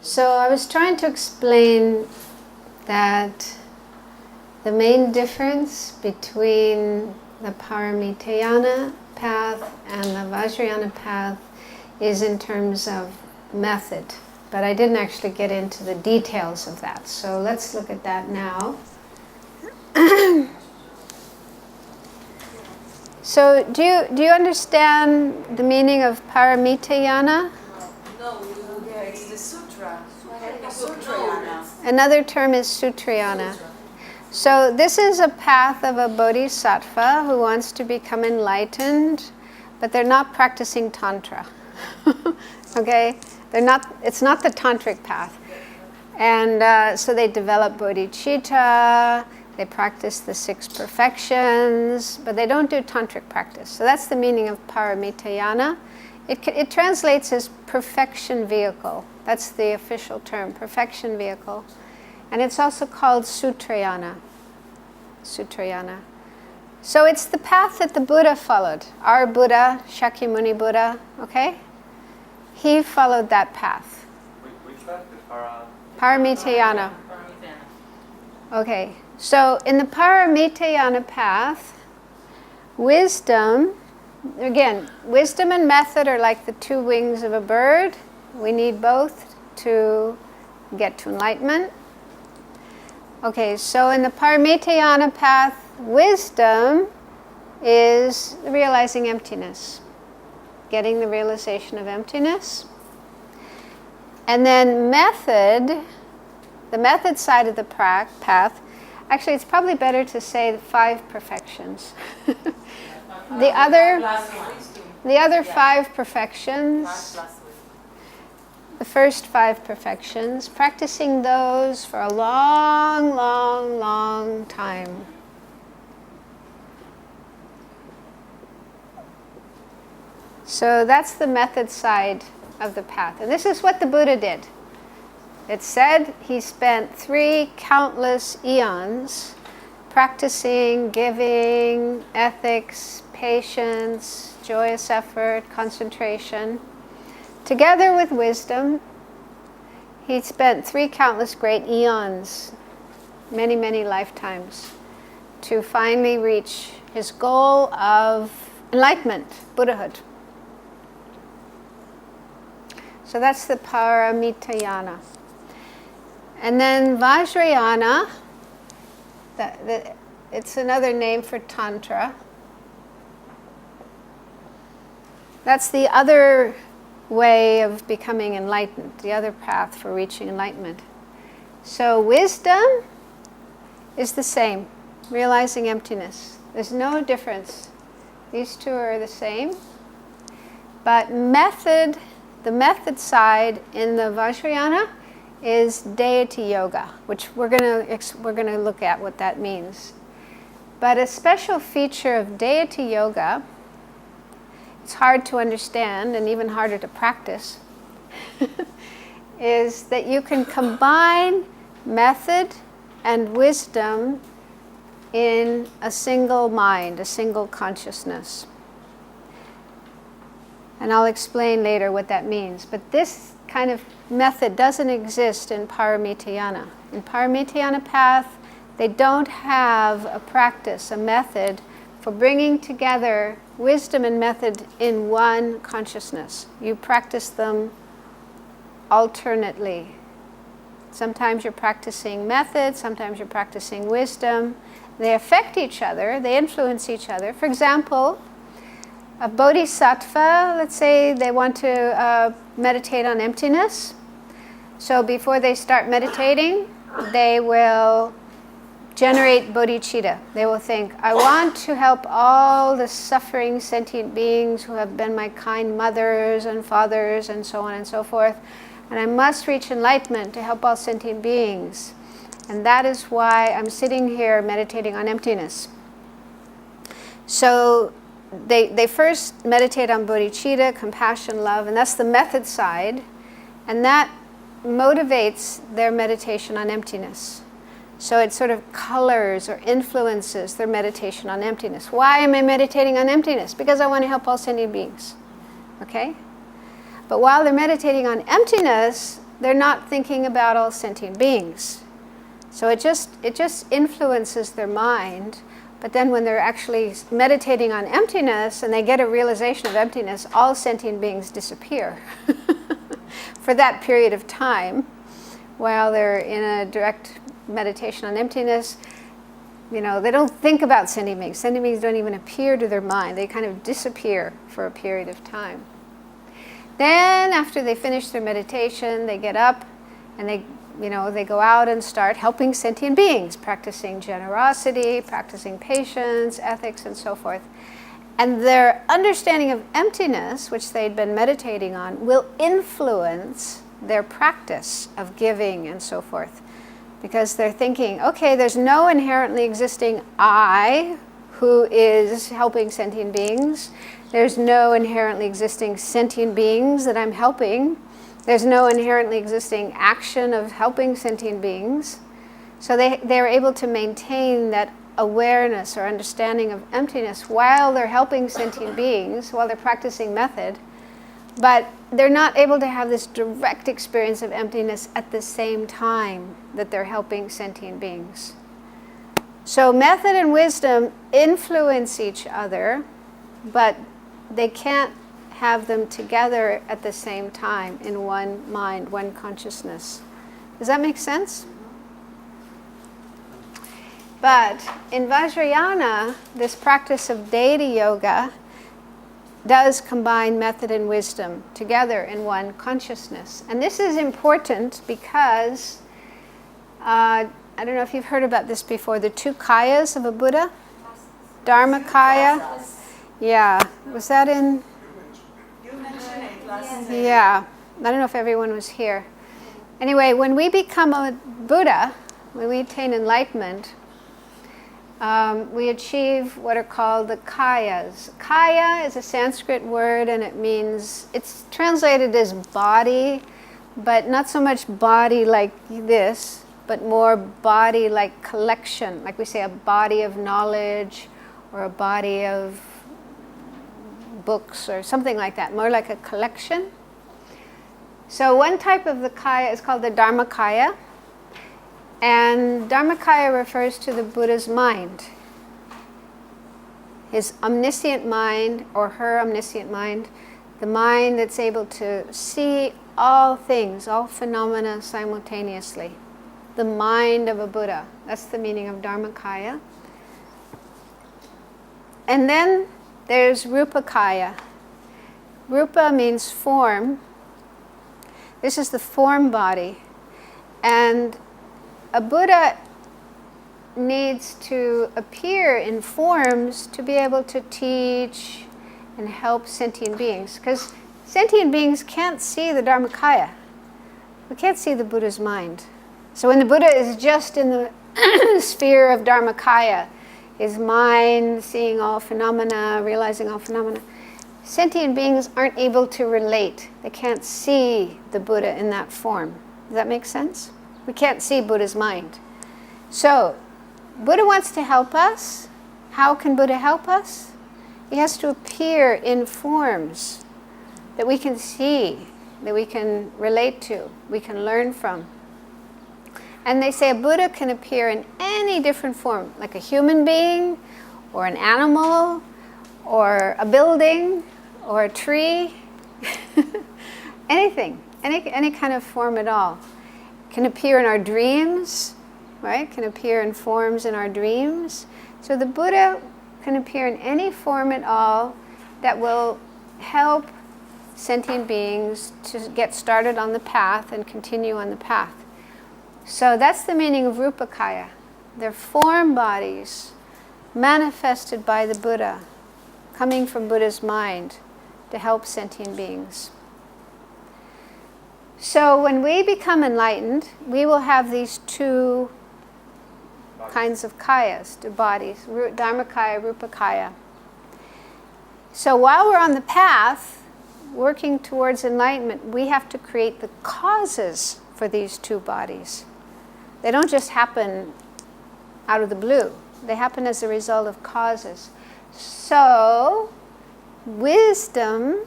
So I was trying to explain that the main difference between the Paramitayana path and the Vajrayana path is in terms of method. But I didn't actually get into the details of that. So let's look at that now. So do you understand the meaning of Paramitayana? No, it's the sutra. Sutrayana. Another term is Sutrayana. So this is a path of a bodhisattva who wants to become enlightened, but they're not practicing Tantra. Okay? It's not the tantric path. And so they develop bodhicitta, they practice the 6 perfections, but they don't do tantric practice. So that's the meaning of Paramitayana. It translates as perfection vehicle. That's the official term, perfection vehicle. And it's also called Sutrayana. Sutrayana. So it's the path that the Buddha followed. Our Buddha, Shakyamuni Buddha, okay? He followed that path. Which path? Paramitayana. Okay, so in the Paramitayana path, wisdom, again, wisdom and method are like the 2 wings of a bird. We need both to get to enlightenment. Okay, so in the Paramitayana path, wisdom is realizing emptiness, getting the realization of emptiness. And then method, the method side of the path, actually it's probably better to say the 5 perfections. The other 5 perfections, the first 5 perfections, practicing those for a long, long, long time. So that's the method side of the path. And this is what the Buddha did. It said he spent 3 countless eons practicing, giving, ethics, patience, joyous effort, concentration. Together with wisdom, he spent 3 countless great eons, many, many lifetimes, to finally reach his goal of enlightenment, Buddhahood. So that's the Paramitayana. And then Vajrayana, it's another name for Tantra. That's the other way of becoming enlightened, the other path for reaching enlightenment. So wisdom is the same, realizing emptiness. There's no difference. These 2 are the same. But method, the method side in the Vajrayana is deity yoga, which we're going to look at what that means. But a special feature of deity yoga, it's hard to understand and even harder to practice, is that you can combine method and wisdom in a single mind, a single consciousness. And I'll explain later what that means. But this kind of method doesn't exist in Paramitayana. In Paramitayana path, they don't have a practice, a method for bringing together wisdom and method in one consciousness. You practice them alternately. Sometimes you're practicing method, sometimes you're practicing wisdom. They affect each other, they influence each other. For example, a bodhisattva, let's say they want to meditate on emptiness. So before they start meditating, they will generate bodhicitta. They will think, I want to help all the suffering sentient beings who have been my kind mothers and fathers and so on and so forth. And I must reach enlightenment to help all sentient beings. And that is why I'm sitting here meditating on emptiness. So they first meditate on bodhicitta, compassion, love, and that's the method side. And that motivates their meditation on emptiness. So it sort of colors or influences their meditation on emptiness. Why am I meditating on emptiness? Because I want to help all sentient beings. Okay? But while they're meditating on emptiness, they're not thinking about all sentient beings. So it just influences their mind. But then when they're actually meditating on emptiness and they get a realization of emptiness, all sentient beings disappear for that period of time. While they're in a direct meditation on emptiness, they don't think about sentient beings. Sentient beings don't even appear to their mind. They kind of disappear for a period of time. Then after they finish their meditation, they get up and they go out and start helping sentient beings, practicing generosity, practicing patience, ethics, and so forth. And their understanding of emptiness, which they'd been meditating on, will influence their practice of giving and so forth. Because they're thinking, okay, there's no inherently existing I who is helping sentient beings. There's no inherently existing sentient beings that I'm helping. There's no inherently existing action of helping sentient beings. So they're able to maintain that awareness or understanding of emptiness while they're helping sentient beings, while they're practicing method. But they're not able to have this direct experience of emptiness at the same time that they're helping sentient beings. So method and wisdom influence each other, but they can't have them together at the same time in one mind, one consciousness. Does that make sense? But in Vajrayana, this practice of deity yoga does combine method and wisdom together in one consciousness. And this is important because, I don't know if you've heard about this before, the two kayas of a Buddha? Dharmakaya. Yeah. Was that in? You mentioned it last Yeah. I don't know if everyone was here. Anyway, when we become a Buddha, when we attain enlightenment, we achieve what are called the kayas. Kaya is a Sanskrit word, and it's translated as body, but not so much body like this, but more body like collection. Like we say, a body of knowledge or a body of books or something like that, more like a collection. So one type of the kaya is called the Dharmakaya. And Dharmakaya refers to the Buddha's mind, his omniscient mind or her omniscient mind, the mind that's able to see all things, all phenomena simultaneously. The mind of a Buddha. That's the meaning of Dharmakaya. And then there's Rupakaya. Rupa means form. This is the form body. And a Buddha needs to appear in forms to be able to teach and help sentient beings. Because sentient beings can't see the Dharmakaya. We can't see the Buddha's mind. So when the Buddha is just in the sphere of Dharmakaya, his mind seeing all phenomena, realizing all phenomena, sentient beings aren't able to relate. They can't see the Buddha in that form. Does that make sense? We can't see Buddha's mind. So, Buddha wants to help us. How can Buddha help us? He has to appear in forms that we can see, that we can relate to, we can learn from. And they say a Buddha can appear in any different form, like a human being, or an animal, or a building, or a tree. Anything, any kind of form at all. Can appear in our dreams, right? Can appear in forms in our dreams. So the Buddha can appear in any form at all that will help sentient beings to get started on the path and continue on the path. So that's the meaning of Rupakaya. They're form bodies manifested by the Buddha, coming from Buddha's mind to help sentient beings. So when we become enlightened, we will have these two kinds of kayas, two bodies, Dharmakaya, Rupakaya. So while we're on the path, working towards enlightenment, we have to create the causes for these two bodies. They don't just happen out of the blue. They happen as a result of causes. So wisdom,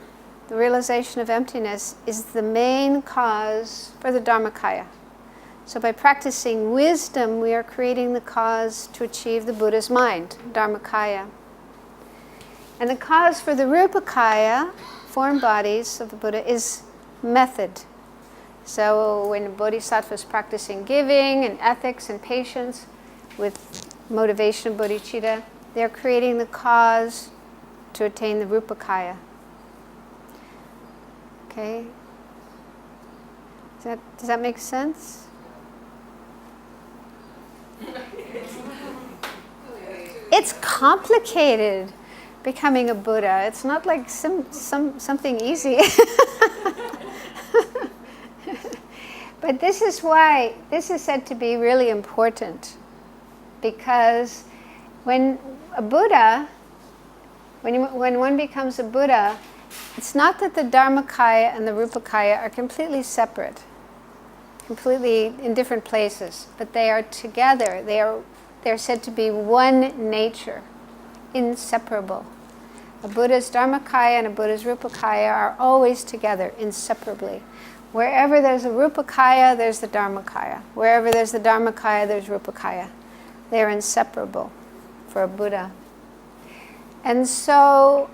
the realization of emptiness, is the main cause for the Dharmakaya. So by practicing wisdom, we are creating the cause to achieve the Buddha's mind, Dharmakaya. And the cause for the Rupakaya, form bodies of the Buddha, is method. So when a bodhisattva is practicing giving and ethics and patience with motivation of bodhicitta, they're creating the cause to attain the Rupakaya. Okay? Does that make sense? It's complicated, becoming a Buddha. It's not like something easy. But this is why this is said to be really important, because when a Buddha, when one becomes a Buddha, it's not that the Dharmakaya and the Rupakaya are completely separate, completely in different places, but they are together. They're said to be one nature, inseparable. A Buddha's Dharmakaya and a Buddha's Rupakaya are always together, inseparably. Wherever there's a Rupakaya, there's the Dharmakaya. Wherever there's the Dharmakaya, there's Rupakaya. They're inseparable for a Buddha. And so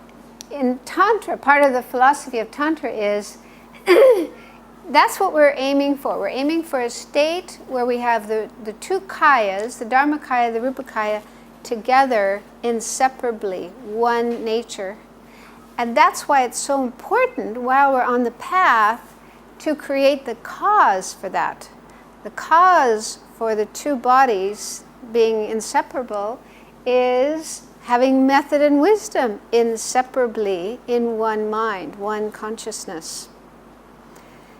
in Tantra, part of the philosophy of Tantra is that's what we're aiming for. We're aiming for a state where we have the two kayas, the Dharmakaya, the Rupakaya, together inseparably, one nature. And that's why it's so important while we're on the path to create the cause for that. The cause for the two bodies being inseparable is having method and wisdom inseparably in one mind, one consciousness.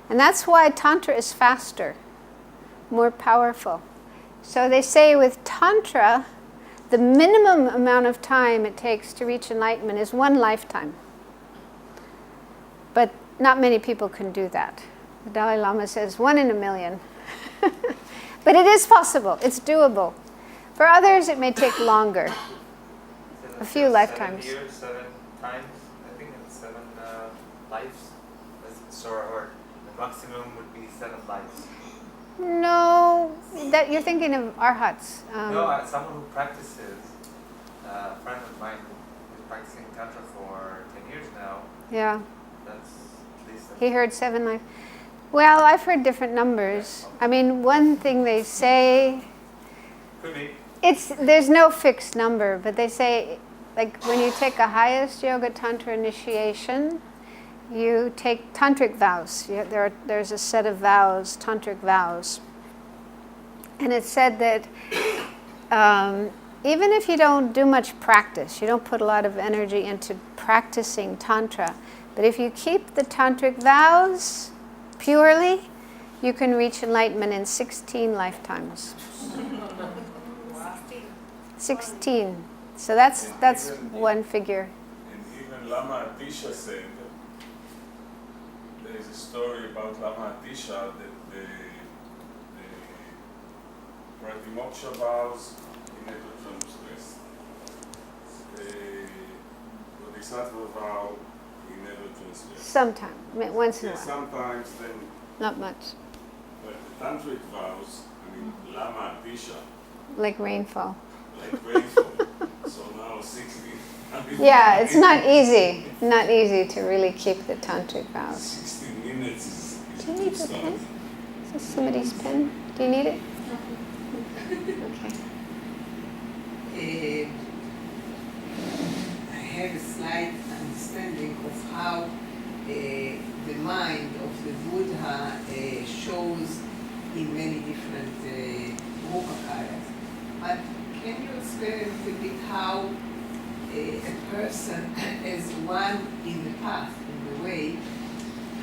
And that's why Tantra is faster, more powerful. So they say with Tantra, the minimum amount of time it takes to reach enlightenment is one lifetime. But not many people can do that. The Dalai Lama says 1 in a million. But it is possible, it's doable. For others, it may take longer, a few lifetimes. 7 years, 7 times, I think it's 7 lives. That's sort of hard. The maximum would be 7 lives. No, that you're thinking of arhats. No, someone who practices, a friend of mine who's practicing Tantra for 10 years now. Yeah. That's at least. He heard 7 lives. Well, I've heard different numbers. I mean, one thing they say, Could be. there's no fixed number, but they say, like when you take a highest yoga tantra initiation, you take tantric vows. There's a set of vows, tantric vows. And it's said that even if you don't do much practice, you don't put a lot of energy into practicing tantra, but if you keep the tantric vows purely, you can reach enlightenment in 16 lifetimes. 16. So that's one figure. And even Lama Atisha said, there is a story about Lama Atisha that the Pratimoksha vows he never transgressed. The Bodhisattva vow he never transgressed. Sometime, once in a Yeah, while. sometimes then, Not much. but the tantric vows, I mean Lama Atisha, Like rainfall. like rainfall. So now 60. Yeah, it's not easy. Not easy to really keep the tantric vows. 16 minutes is Do you a need good the start. pen? Is this somebody's pen? Do you need it? Okay. I have a slight understanding of how the mind of the Buddha shows in many different upakayas. But can you explain a little bit how a person as one in the path, in the way,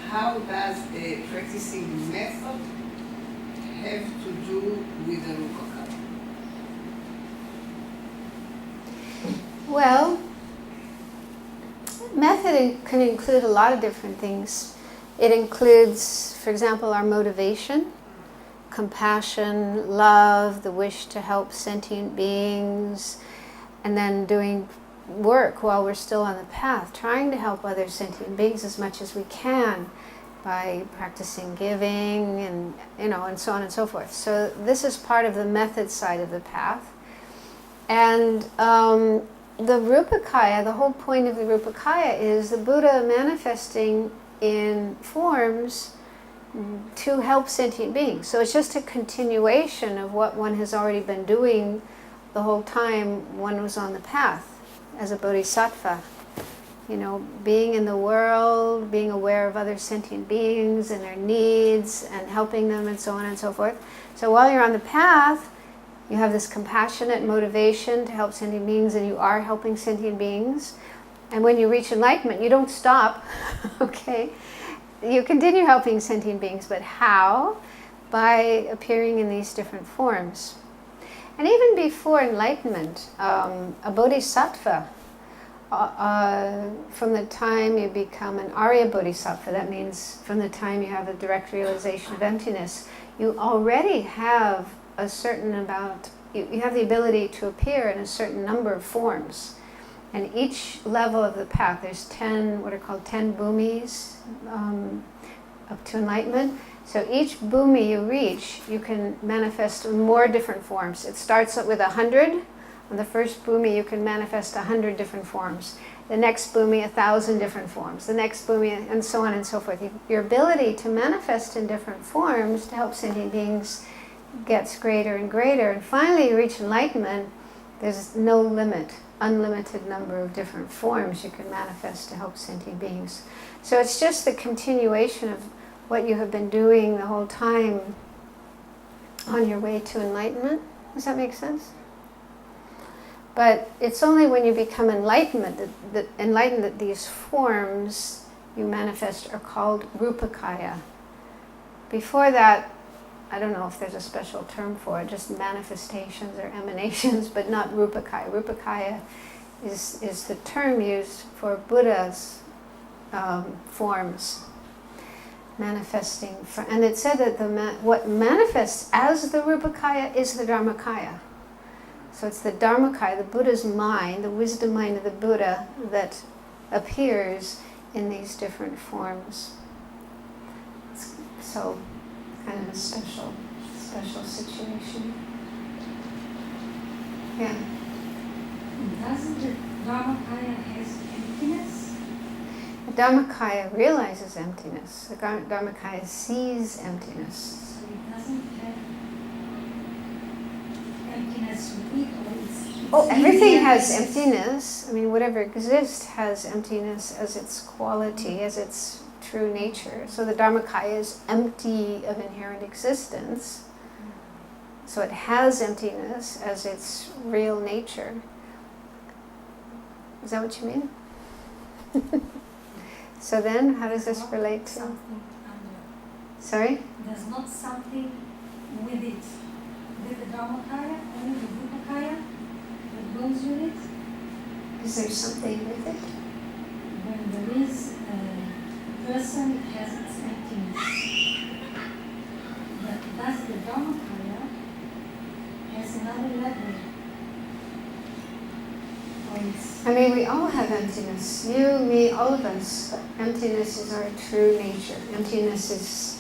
how does practicing method have to do with the upakaya? Well, method can include a lot of different things. It includes, for example, our motivation, compassion, love, the wish to help sentient beings, and then doing work while we're still on the path, trying to help other sentient beings as much as we can by practicing giving and, and so on and so forth. So this is part of the method side of the path. And the Rupakaya, the whole point of the Rupakaya is the Buddha manifesting in forms to help sentient beings. So it's just a continuation of what one has already been doing the whole time one was on the path as a bodhisattva. Being in the world, being aware of other sentient beings and their needs and helping them and so on and so forth. So while you're on the path, you have this compassionate motivation to help sentient beings, and you are helping sentient beings. And when you reach enlightenment, you don't stop, okay? You continue helping sentient beings, but how? By appearing in these different forms. And even before enlightenment, a bodhisattva, from the time you become an Arya bodhisattva, that means from the time you have a direct realization of emptiness, you already have a certain amount, you have the ability to appear in a certain number of forms. And each level of the path, there's 10, what are called 10 bhumis up to enlightenment. So each bhumi you reach, you can manifest in more different forms. It starts with 100. On the first bhumi, you can manifest 100 different forms. The next bhumi, 1,000 different forms. The next bhumi, and so on and so forth. Your ability to manifest in different forms to help sentient beings gets greater and greater. And finally, you reach enlightenment. There's no limit, unlimited number of different forms you can manifest to help sentient beings. So it's just the continuation of what you have been doing the whole time on your way to enlightenment. Does that make sense? But it's only when you become enlightened that these forms you manifest are called Rupakaya. Before that, I don't know if there's a special term for it, just manifestations or emanations, but not Rupakaya. Rupakaya is the term used for Buddha's forms manifesting. And it said that what manifests as the Rupakaya is the Dharmakaya. So it's the Dharmakaya, the Buddha's mind, the wisdom mind of the Buddha that appears in these different forms. So kind of a special situation. Yeah. Doesn't the Dharmakaya has emptiness? The Dharmakaya realizes emptiness. The Dharmakaya sees emptiness. So it doesn't have emptiness with it, or it's Oh, everything has emptiness. emptiness. I mean, whatever exists has emptiness as its quality, as its true nature. So the Dharmakaya is empty of inherent existence. So it has emptiness as its real nature. Is that what you mean? So then, how does this relate to? Something under. Sorry? There's not something with it. With the Dharmakaya, only the Rupakaya that goes with it. Is there something with it? When there is a person has its emptiness. But does the Dharmakaya has another level? Or it's I mean, we all have emptiness. You, me, all of us. Emptiness is our true nature. Emptiness is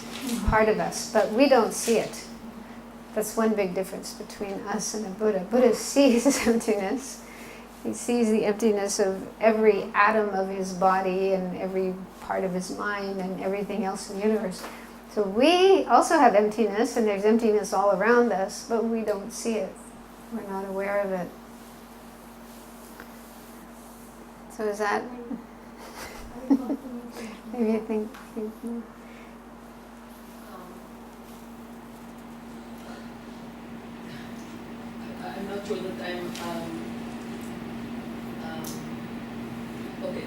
part of us, but we don't see it. That's one big difference between us and the Buddha. Buddha sees emptiness. He sees the emptiness of every atom of his body and every part of his mind and everything else in the universe. So we also have emptiness, and there's emptiness all around us, but we don't see it. We're not aware of it. So is that... Maybe you think... I'm not sure that I'm okay.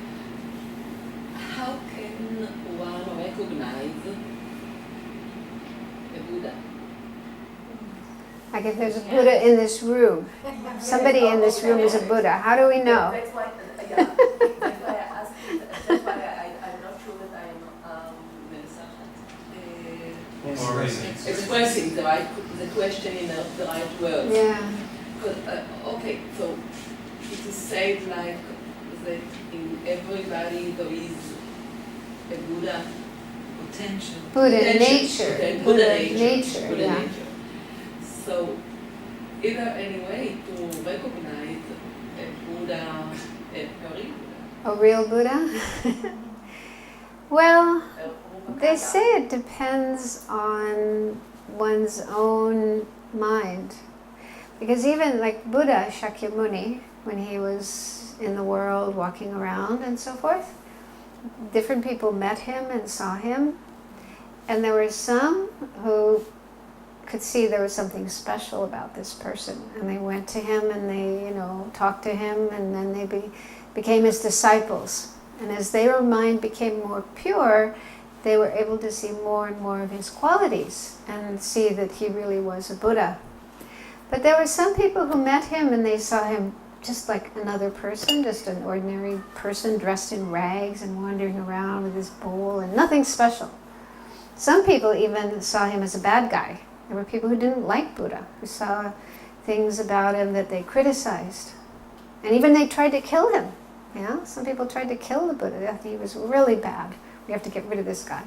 How can one recognize a Buddha? Like if there's a Buddha in this room, somebody in this room is a Buddha, how do we know? That's why, that's why I asked. That's why I'm not sure that I'm expressing the question in the right words. Yeah. Okay, so it is said like that in everybody there is a Buddha Potential. Buddha potential, nature. Buddha nature, yeah. nature. So, is there any way to recognize a Buddha, a real Buddha? A real Buddha? Well, A they Rupakaya? say it depends on one's own mind. Because even like Buddha Shakyamuni, when he was in the world walking around and so forth, different people met him and saw him. And there were some who could see there was something special about this person. And they went to him and they, talked to him, and then they became his disciples. And as their mind became more pure, they were able to see more and more of his qualities and see that he really was a Buddha. But there were some people who met him and they saw him just like another person, just an ordinary person dressed in rags and wandering around with his bowl and nothing special. Some people even saw him as a bad guy. There were people who didn't like Buddha, who saw things about him that they criticized. And even they tried to kill him. Some people tried to kill the Buddha. They thought he was really bad. We have to get rid of this guy.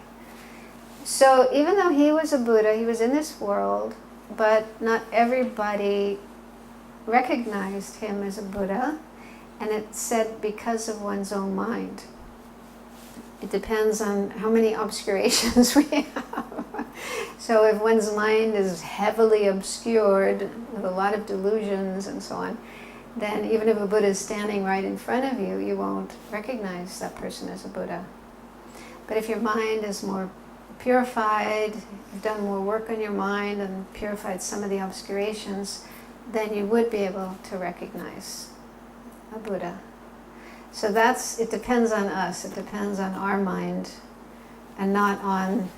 So even though he was a Buddha, he was in this world, but not everybody recognized him as a Buddha, and it said because of one's own mind. It depends on how many obscurations we have. So if one's mind is heavily obscured with a lot of delusions and so on, then even if a Buddha is standing right in front of you, you won't recognize that person as a Buddha. But if your mind is more purified, you've done more work on your mind and purified some of the obscurations, then you would be able to recognize a Buddha. So it depends on us, it depends on our mind, and not on...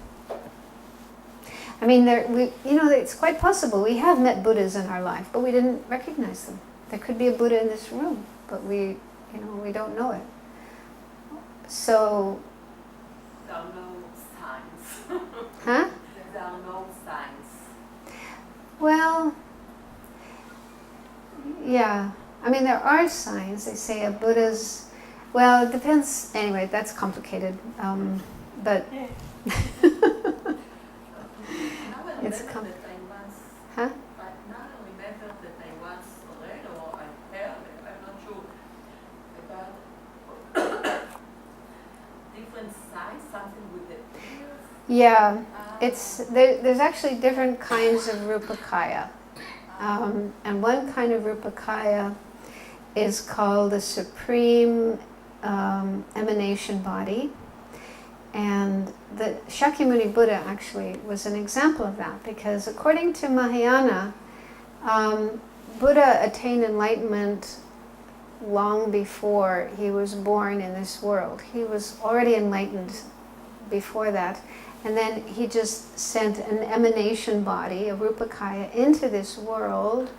it's quite possible we have met Buddhas in our life, but we didn't recognize them. There could be a Buddha in this room, but we don't know it. So... There are no signs. Huh? There are no signs. Well, yeah. There are signs. They say a Buddha's... Well, it depends. Anyway, that's complicated. But... It's Huh? But now I remember that I once read or I heard, I'm not sure, about different signs, something with the ears. Yeah. There's actually different kinds of Rupakaya. And one kind of Rupakaya is called the Supreme Emanation Body. And the Shakyamuni Buddha actually was an example of that, because according to Mahayana, Buddha attained enlightenment long before he was born in this world. He was already enlightened before that. And then he just sent an emanation body, a Rupakaya, into this world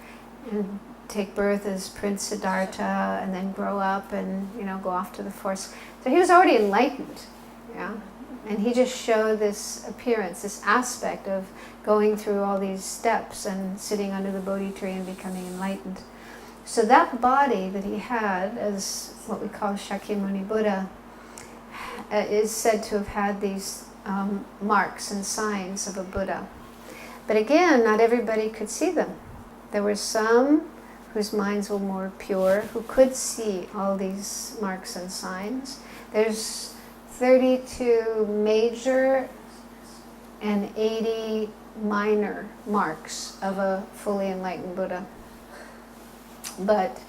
and take birth as Prince Siddhartha and then grow up and go off to the forest. So he was already enlightened. Yeah, and he just showed this appearance, this aspect of going through all these steps and sitting under the Bodhi tree and becoming enlightened. So that body that he had as what we call Shakyamuni Buddha is said to have had these marks and signs of a Buddha. But again, not everybody could see them. There were some whose minds were more pure who could see all these marks and signs. There's 32 major and 80 minor marks of a fully enlightened Buddha. But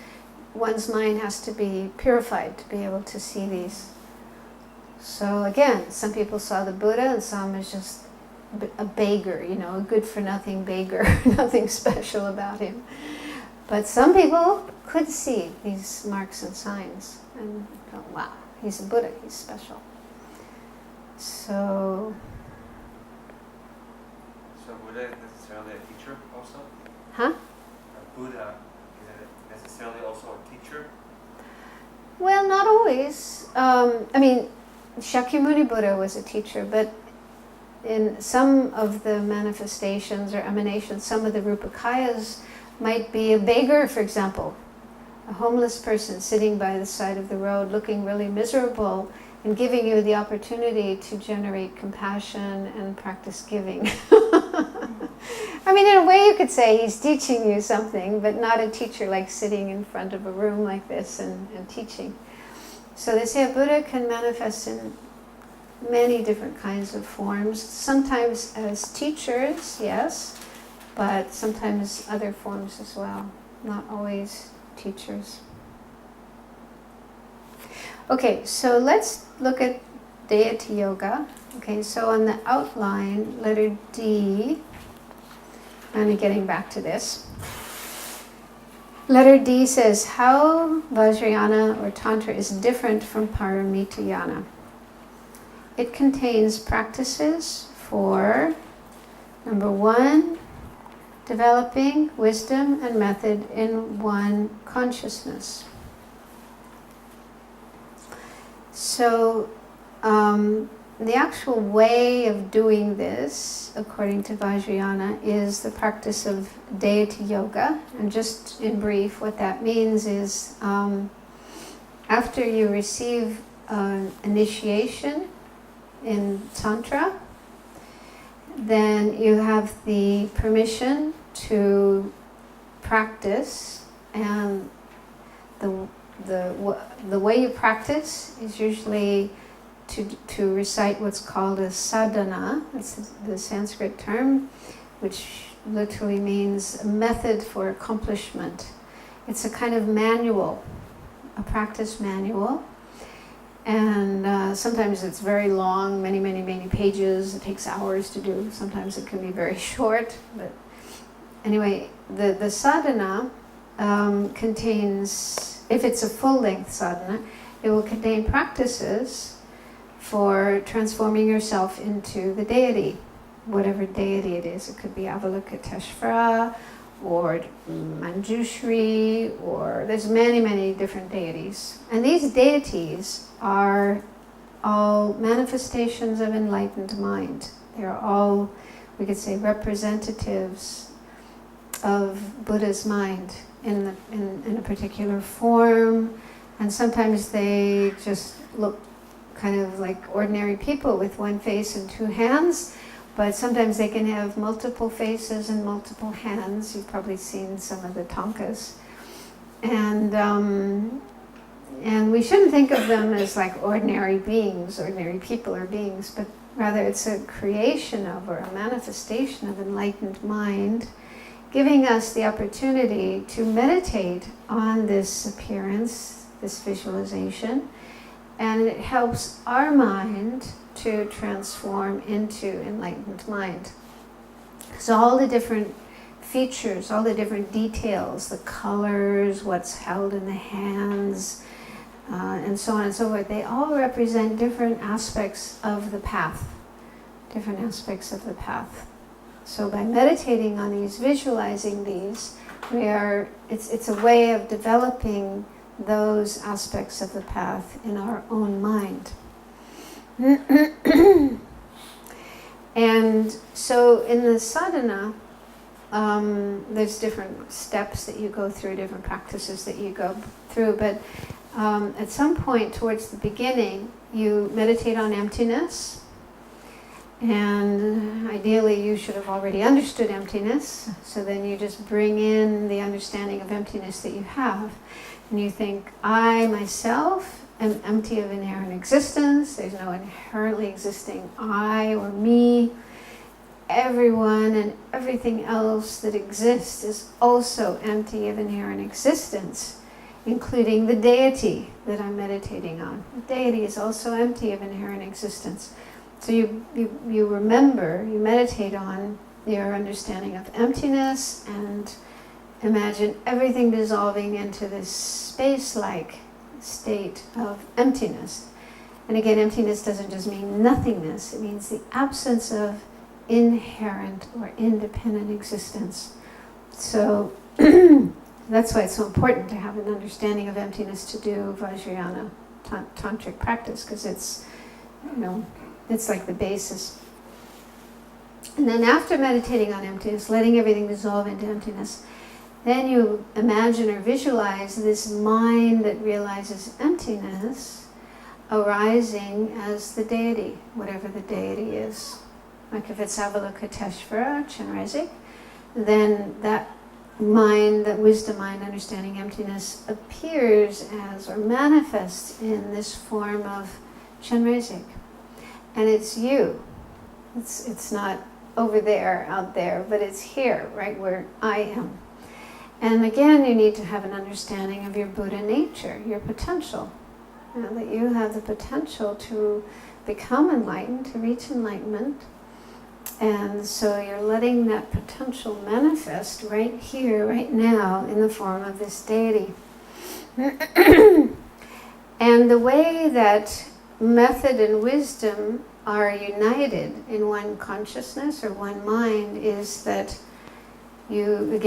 one's mind has to be purified to be able to see these. So again, some people saw the Buddha and some as just a beggar, a good-for-nothing beggar, nothing special about him. But some people could see these marks and signs and thought, wow, he's a Buddha, he's special. So Buddha is necessarily a teacher also? Huh? Buddha is necessarily also a teacher? Well, not always. Shakyamuni Buddha was a teacher, but in some of the manifestations or emanations, some of the Rupakayas might be a beggar, for example, a homeless person sitting by the side of the road looking really miserable and giving you the opportunity to generate compassion and practice giving. I mean, in a way you could say he's teaching you something, but not a teacher like sitting in front of a room like this and teaching. So they say a Buddha can manifest in many different kinds of forms, sometimes as teachers, yes, but sometimes other forms as well, not always teachers. Okay, so let's look at deity yoga. Okay, so on the outline, letter D, I'm getting back to this. Letter D says how Vajrayana or Tantra is different from Paramitayana. It contains practices for, number one, developing wisdom and method in one consciousness. So the actual way of doing this, according to Vajrayana, is the practice of deity yoga. And just in brief, what that means is after you receive an initiation in Tantra, then you have the permission to practice, and the way you practice is usually to recite what's called a sadhana. That's the Sanskrit term, which literally means a method for accomplishment. It's a kind of manual, a practice manual. And sometimes it's very long, many pages. It takes hours to do. Sometimes it can be very short. But anyway, the sadhana contains, if it's a full-length sadhana, it will contain practices for transforming yourself into the deity, whatever deity it is. It could be Avalokiteshvara or Manjushri, or there's many different deities. And these deities are all manifestations of enlightened mind. They're all, we could say, representatives of Buddha's mind in a particular form. And sometimes they just look kind of like ordinary people with one face and two hands, but sometimes they can have multiple faces and multiple hands. You've probably seen some of the tankas. And we shouldn't think of them as like ordinary beings, ordinary people or beings, but rather it's a creation of, or a manifestation of enlightened mind, giving us the opportunity to meditate on this appearance, this visualization, and it helps our mind to transform into enlightened mind. So all the different features, all the different details, the colors, what's held in the hands, and so on and so forth, they all represent different aspects of the path. Different aspects of the path. So by meditating on these, visualizing these, it's a way of developing those aspects of the path in our own mind. And so in the sadhana, there's different steps that you go through, different practices that you go through, but at some point towards the beginning, you meditate on emptiness. And ideally you should have already understood emptiness, so then you just bring in the understanding of emptiness that you have. And you think, I myself am empty of inherent existence. There's no inherently existing I or me. Everyone and everything else that exists is also empty of inherent existence, including the deity that I'm meditating on. The deity is also empty of inherent existence. So you remember, you meditate on your understanding of emptiness and imagine everything dissolving into this space-like state of emptiness. And again, emptiness doesn't just mean nothingness, it means the absence of inherent or independent existence. So that's why it's so important to have an understanding of emptiness to do Vajrayana tantric practice, because it's, it's like the basis. And then after meditating on emptiness, letting everything dissolve into emptiness, then you imagine or visualize this mind that realizes emptiness arising as the deity, whatever the deity is. Like if it's Avalokiteshvara, Chenrezig, then that mind, that wisdom mind, understanding emptiness, appears as or manifests in this form of Chenrezig. And it's you. It's not over there, out there, but it's here, right where I am. And again, you need to have an understanding of your Buddha nature, your potential. That you have the potential to become enlightened, to reach enlightenment. And so you're letting that potential manifest right here, right now, in the form of this deity. And the way that method and wisdom are united in one consciousness or one mind is that you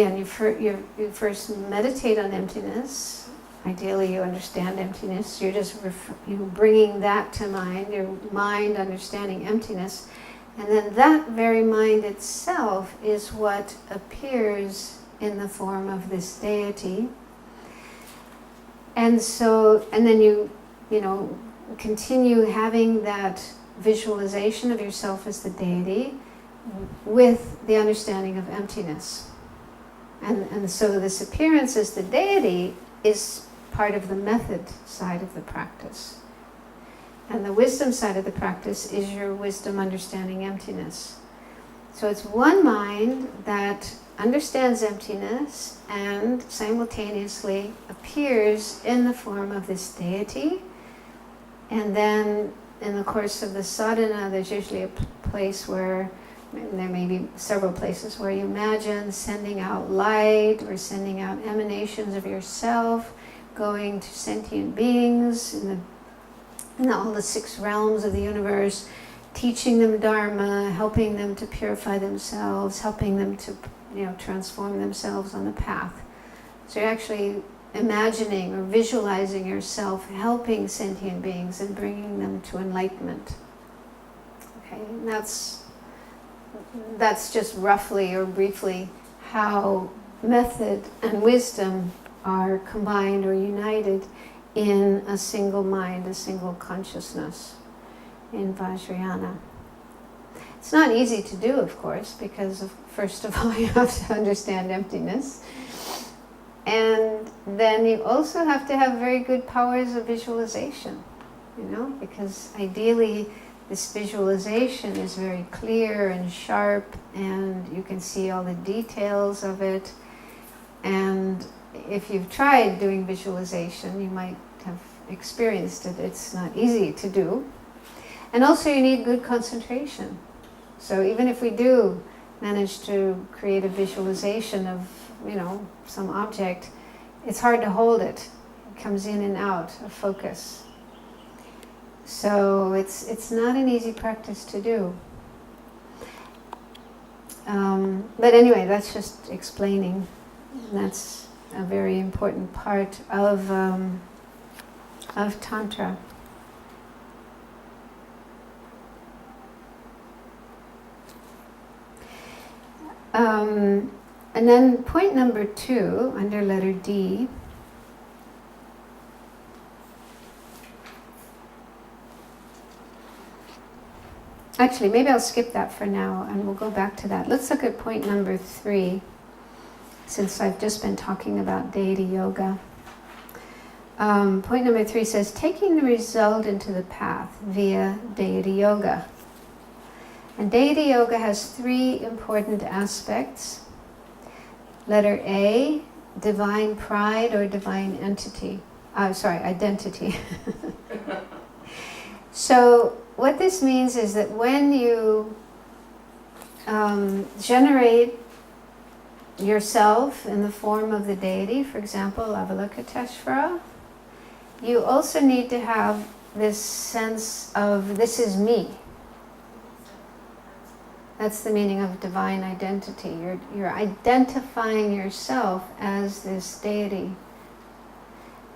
first meditate on emptiness. Ideally, you understand emptiness. You're just bringing that to mind, your mind understanding emptiness. And then that very mind itself is what appears in the form of this deity. And then you continue having that visualization of yourself as the deity with the understanding of emptiness. And so this appearance as the deity is part of the method side of the practice. And the wisdom side of the practice is your wisdom understanding emptiness. So it's one mind that understands emptiness and simultaneously appears in the form of this deity. And then in the course of the sadhana, there's usually a place where, there may be several places where you imagine sending out light or sending out emanations of yourself, going to sentient beings in all the 6 realms of the universe, teaching them Dharma, helping them to purify themselves, helping them to transform themselves on the path. So you're actually imagining or visualizing yourself helping sentient beings and bringing them to enlightenment. Okay, and that's just roughly or briefly how method and wisdom are combined or united in a single mind, a single consciousness in Vajrayana. It's not easy to do, of course, because first of all you have to understand emptiness. And then you also have to have very good powers of visualization, because ideally this visualization is very clear and sharp and you can see all the details of it. And if you've tried doing visualization, you might have experienced it. It's not easy to do. And also you need good concentration. So even if we do manage to create a visualization of, some object, it's hard to hold it. It comes in and out of focus. So it's not an easy practice to do. But anyway, that's just explaining. That's a very important part of Tantra. And then point number 2, under letter D. Actually, maybe I'll skip that for now and we'll go back to that. Let's look at point number 3, since I've just been talking about deity yoga. Point number 3 says, taking the result into the path via deity yoga. And deity yoga has 3 important aspects. Letter A, divine pride or divine identity. So what this means is that when you generate yourself in the form of the deity, for example, Avalokiteshvara, you also need to have this sense of, this is me. That's the meaning of divine identity. You're identifying yourself as this deity.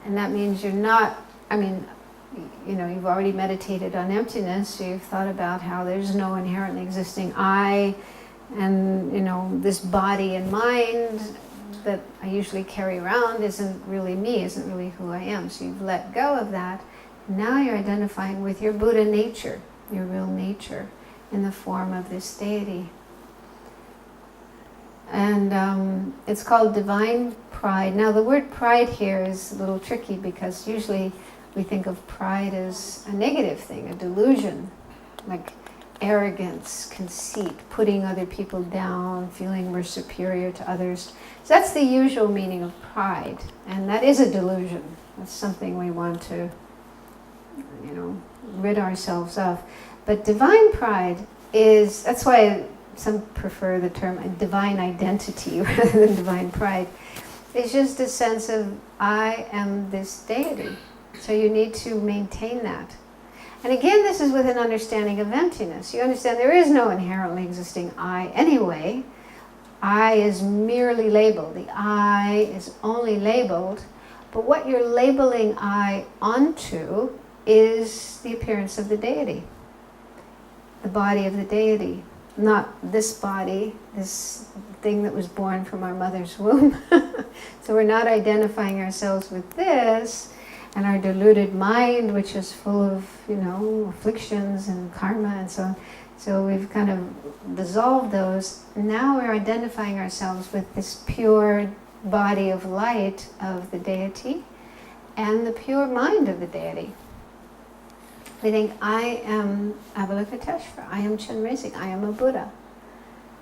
And that means you're not, you've already meditated on emptiness, so you've thought about how there's no inherently existing I, and, this body and mind, that I usually carry around isn't really me, isn't really who I am. So you've let go of that. Now you're identifying with your Buddha nature, your real nature, in the form of this deity. And it's called divine pride. Now the word pride here is a little tricky because usually we think of pride as a negative thing, a delusion, like arrogance, conceit, putting other people down, feeling we're superior to others. So that's the usual meaning of pride, and that is a delusion. That's something we want to, rid ourselves of. But divine pride is, that's why some prefer the term divine identity rather than divine pride. It's just a sense of, I am this deity. So you need to maintain that. And again, this is with an understanding of emptiness. You understand there is no inherently existing I anyway. I is merely labeled. The I is only labeled. But what you're labeling I onto is the appearance of the deity. The body of the deity. Not this body, this thing that was born from our mother's womb. So we're not identifying ourselves with this, and our deluded mind, which is full of, afflictions and karma and so on. So we've kind of dissolved those. Now we're identifying ourselves with this pure body of light of the deity and the pure mind of the deity. We think, I am Avalokiteshvara, I am Chenrezig, I am a Buddha.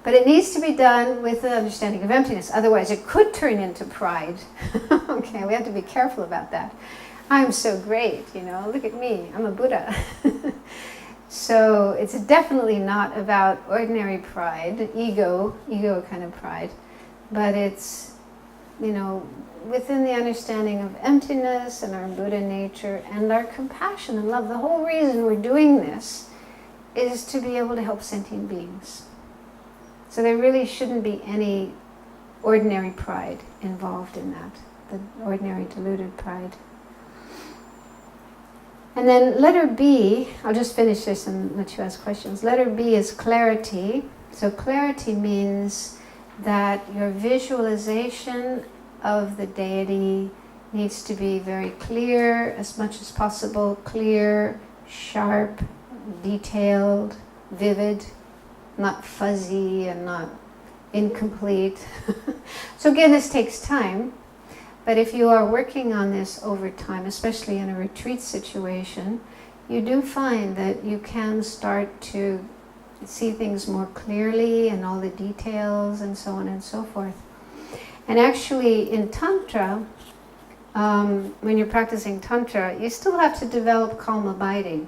But it needs to be done with the understanding of emptiness. Otherwise it could turn into pride. Okay, we have to be careful about that. I'm so great, look at me, I'm a Buddha. So it's definitely not about ordinary pride, ego kind of pride, but it's, within the understanding of emptiness and our Buddha nature and our compassion and love. The whole reason we're doing this is to be able to help sentient beings. So there really shouldn't be any ordinary pride involved in that, the ordinary deluded pride. And then letter B, I'll just finish this and let you ask questions. Letter B is clarity. So clarity means that your visualization of the deity needs to be very clear, as much as possible, clear, sharp, detailed, vivid, not fuzzy and not incomplete. So again, this takes time. But if you are working on this over time, especially in a retreat situation, you do find that you can start to see things more clearly and all the details and so on and so forth. And actually in Tantra, when you're practicing Tantra, you still have to develop calm abiding,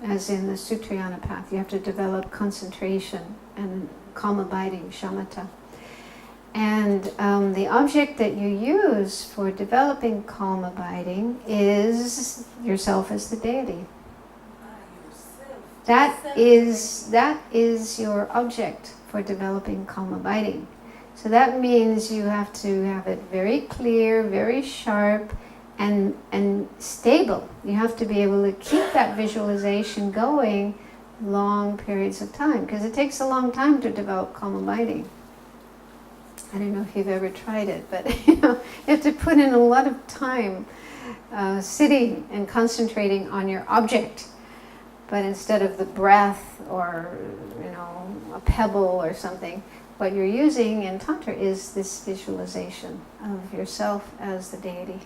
as in the Sutrayana path. You have to develop concentration and calm abiding, shamatha. And the object that you use for developing calm abiding is yourself as the deity. That is your object for developing calm abiding. So that means you have to have it very clear, very sharp, and stable. You have to be able to keep that visualization going long periods of time, because it takes a long time to develop calm abiding. I don't know if you've ever tried it, but you have to put in a lot of time sitting and concentrating on your object. But instead of the breath or a pebble or something, what you're using in Tantra is this visualization of yourself as the deity.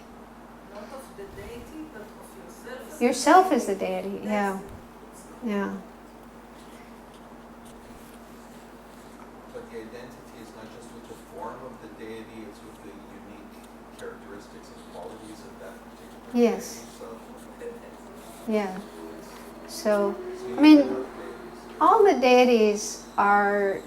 Not of the deity, but of yourself. Yourself as the deity, yeah. Yeah. But the identity is not just with the form of the deity, it's with the unique characteristics and qualities of that particular Yes. deity. Yeah. So, I mean, all the deities are,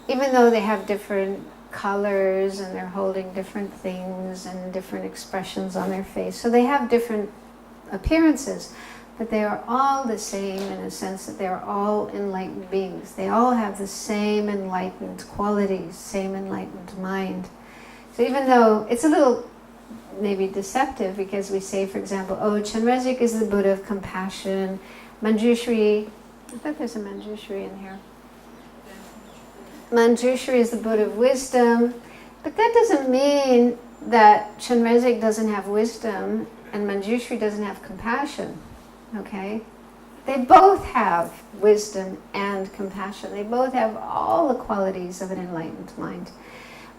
even though they have different colors and they're holding different things and different expressions on their face, so they have different appearances, but they are all the same in a sense that they are all enlightened beings. They all have the same enlightened qualities, same enlightened mind. So even though it's a little maybe deceptive, because we say, for example, Chenrezig is the Buddha of compassion, Manjushri, I thought there's a Manjushri in here. Manjushri is the Buddha of wisdom, But that doesn't mean that Chenrezig doesn't have wisdom and Manjushri doesn't have compassion, okay? They both have wisdom and compassion. They both have all the qualities of an enlightened mind.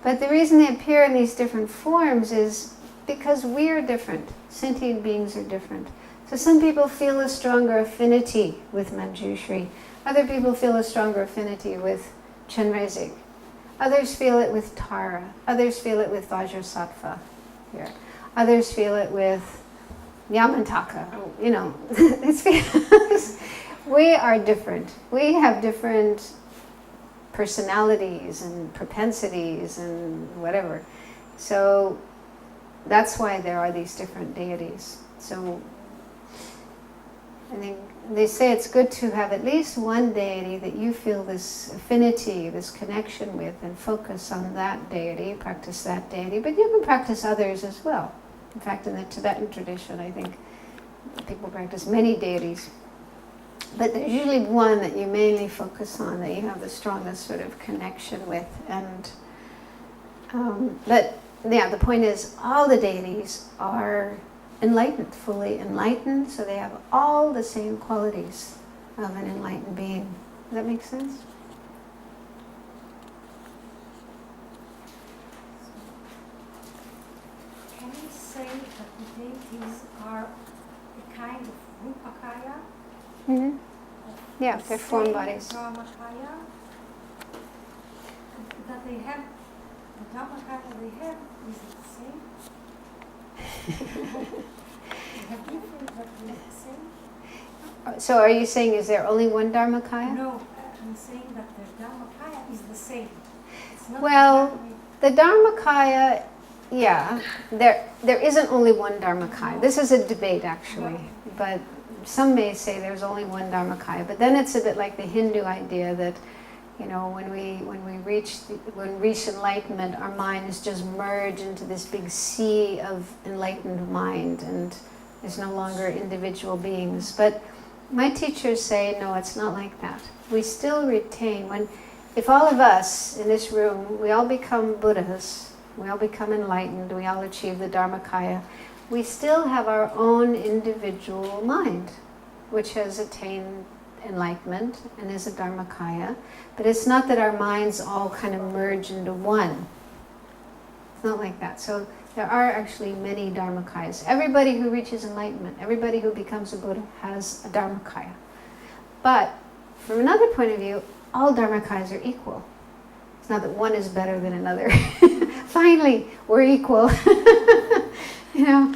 But the reason they appear in these different forms is because we are different. Sentient beings are different. So some people feel a stronger affinity with Manjushri. Other people feel a stronger affinity with Chenrezig. Others feel it with Tara. Others feel it with Vajrasattva here. Others feel it with Yamantaka. You know, it's because we are different. We have different personalities and propensities and whatever. So that's why there are these different deities. So I think they say it's good to have at least one deity that you feel this affinity, this connection with, and focus on that deity, practice that deity. But you can practice others as well. In fact, in the Tibetan tradition, I think people practice many deities. But there's usually one that you mainly focus on, that you have the strongest sort of connection with. And but yeah, the point is, all the deities are enlightened, fully enlightened, so they have all the same qualities of an enlightened being. Does that make sense? Can we say that the deities are a kind of Rupakaya? Mm-hmm. Yeah, The they're form same bodies. Dharmakaya? That they have, the Dharmakaya they have, is it the same? They have different, but they're the same? So are you saying, is there only one Dharmakaya? No, I'm saying that the Dharmakaya is the same. It's not Well, exactly- the Dharmakaya, yeah, there isn't only one Dharmakaya. This is a debate, actually, but some may say there's only one Dharmakaya. But then it's a bit like the Hindu idea that, you know, when we reach enlightenment, our minds just merge into this big sea of enlightened mind, and there's no longer individual beings. But my teachers say, no, it's not like that. We still retain, if all of us in this room, we all become Buddhas, we all become enlightened, we all achieve the Dharmakaya, we still have our own individual mind, which has attained enlightenment and is a Dharmakaya. But it's not that our minds all kind of merge into one. It's not like that. So there are actually many Dharmakayas. Everybody who reaches enlightenment, everybody who becomes a Buddha has a Dharmakaya. But from another point of view, all Dharmakayas are equal. It's not that one is better than another. Finally, we're equal. You know,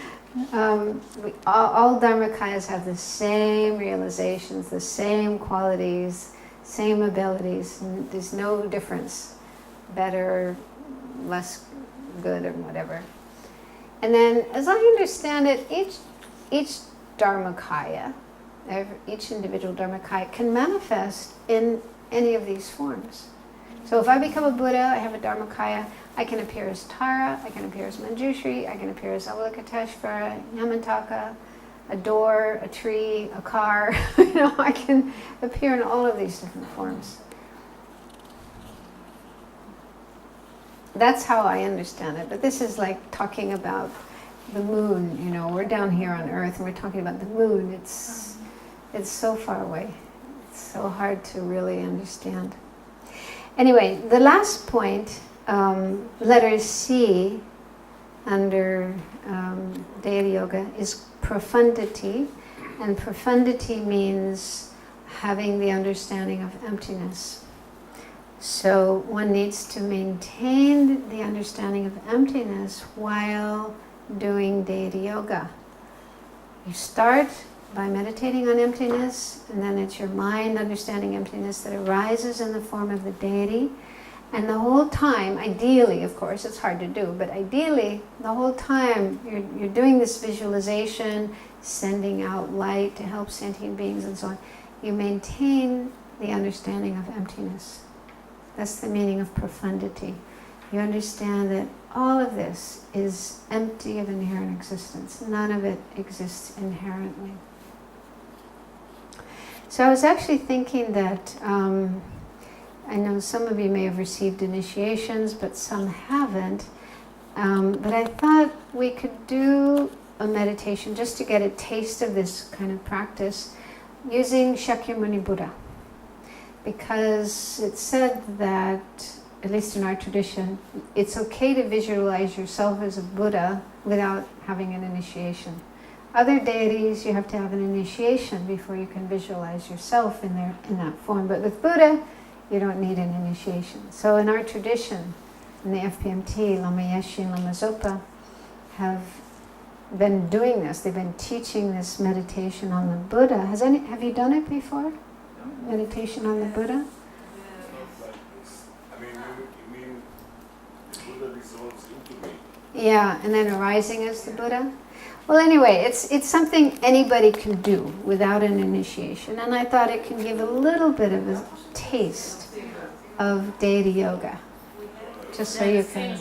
all Dharmakayas have the same realizations, the same qualities, same abilities. There's no difference, better, less good, or whatever. And then, as I understand it, each Dharmakaya, each individual Dharmakaya can manifest in any of these forms. So if I become a Buddha, I have a Dharmakaya, I can appear as Tara, I can appear as Manjushri, I can appear as Avalokiteshvara, Yamantaka, a door, a tree, a car. You know, I can appear in all of these different forms. That's how I understand it. But this is like talking about the moon. You know, we're down here on Earth and we're talking about the moon. It's so far away. It's so hard to really understand. Anyway, the last point, letter C under Deity Yoga, is profundity. And profundity means having the understanding of emptiness. So one needs to maintain the understanding of emptiness while doing Deity Yoga. You start by meditating on emptiness, and then it's your mind understanding emptiness that arises in the form of the deity. And the whole time, ideally, of course, it's hard to do, but ideally, the whole time you're doing this visualization, sending out light to help sentient beings and so on, you maintain the understanding of emptiness. That's the meaning of profundity. You understand that all of this is empty of inherent existence. None of it exists inherently. So I was actually thinking that I know some of you may have received initiations, but some haven't. But I thought we could do a meditation just to get a taste of this kind of practice using Shakyamuni Buddha. Because it's said that, at least in our tradition, it's okay to visualize yourself as a Buddha without having an initiation. Other deities, you have to have an initiation before you can visualize yourself in that form. But with Buddha, you don't need an initiation. So in our tradition, in the FPMT, Lama Yeshe and Lama Zopa have been doing this. They've been teaching this meditation on the Buddha. Have you done it before? Meditation on the Buddha? I mean, you mean the Buddha dissolves into me. Yeah, and then arising as the Buddha. Well, anyway, it's something anybody can do without an initiation, and I thought it can give a little bit of a taste of deity yoga, just so you can.